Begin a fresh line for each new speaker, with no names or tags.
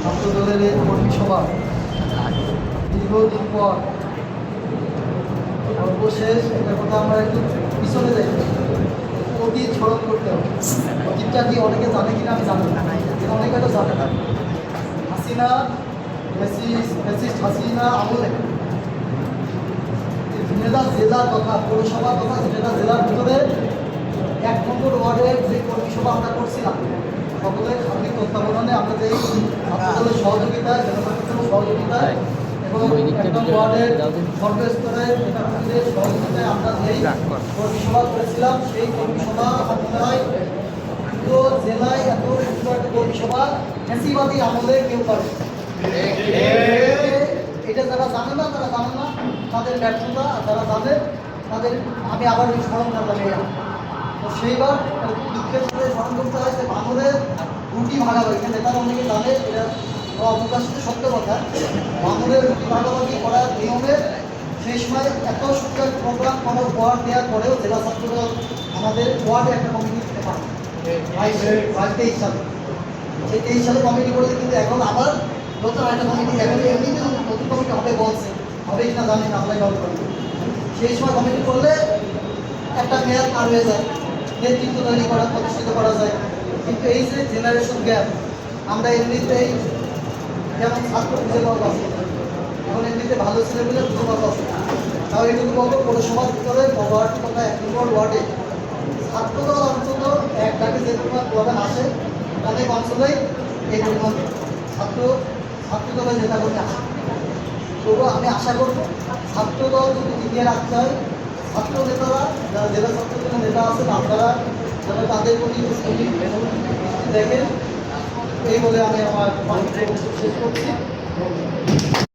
ছাত্রদলের এই কর্মী সভা দীর্ঘদিন পর সর্বশেষ একটা কথা আমরা একটু পিছনে যাই, অতীত স্মরণ করতে হবে। অতীতটা কি অনেকে জানে কিনা আমি জানি না, কিন্তু অনেকে হয়তো জানে না। হাসিনা ফ্যাসিস্ট হাসিনা আমলে ঝিনেদা জেলার কথা, পৌরসভার কথা, ঝিনেদা জেলার ভিতরে 1 নম্বর ওয়ার্ডের যে কর্মী সভা আমরা করছিলাম, সকলের সার্বিক তত্ত্বাবধানে আমরা যে ছাত্রদলের সহযোগিতায়, জনপ্রতিনিধির সহযোগিতায় এবং 1 নম্বর ওয়ার্ডের সর্বস্তরের নেতাকর্মীদের সহযোগিতায় আমরা যেই কর্মী সভা করেছিলাম, সেই কর্মী সভা মনে হয় পুরো জেলায় এত সুন্দর একটা কর্মী সভা ফ্যাসিবাদী আমলে কেউ করে। এটা যারা জানে না তারা জানে না, তাদের ব্যর্থতা। আর যারা জানে তাদের আমি আবার স্মরণ করলাম। তো সেইবার খুব দুঃখের সাথে স্মরণ করতে হয় যে বানরের রুটি ভাগাভাগি, নেতারা অনেকে জানে, এটা অবকাশিত সত্য কথা। বানরের রুটি ভাগাভাগি করার নিয়মে সেই সময় এত সুন্দর প্রোগ্রাম কোনো ওয়ার্ড দেওয়ার পরেও জেলা ছাত্রদল আমাদের ওয়ার্ডে একটা কমিটি দিতে পারে 23 সালে। সেই 23 সালে কমিটি করেছে, কিন্তু এখন আবার নতুন একটা কমিটি, এখন এমনিতে নতুন কমিটি হবে বলছে, হবে কিনা জানি না, আমরা গল্প করি। সেই সময় কমিটি করলে একটা মেয়াদ পার হয়ে যায়, নেতৃত্ব তৈরি করা, প্রতিষ্ঠিত করা যায়। কিন্তু এই যে জেনারেশন গ্যাপ, আমরা এমনিতেই যেমন ছাত্র খুঁজে পাওয়া আছে, এখন এমনিতে ভালো ছেলেগুলো খুঁজে পাওয়া আছে। তাও এইটুকু বলবো, পৌরসভার ভিতরে ওয়ার্ড তথা 1 নম্বর ওয়ার্ডে ছাত্রদল অন্তত এক ডাকে যে পরিমাণ প্রধান আসে, অনেক অঞ্চলেই এই পরিমাণ ছাত্রদলের নেতাকর্মী আসে। তবুও আমি আশা করবো ছাত্রদল যদি টিকিয়ে রাখতে হয়, ছাত্র নেতারা যারা জেলা ছাত্রদলের নেতা আছেন আপনারা যেন তাদের প্রতি দেখেন। এই বলে আমি আমার শেষ করছি।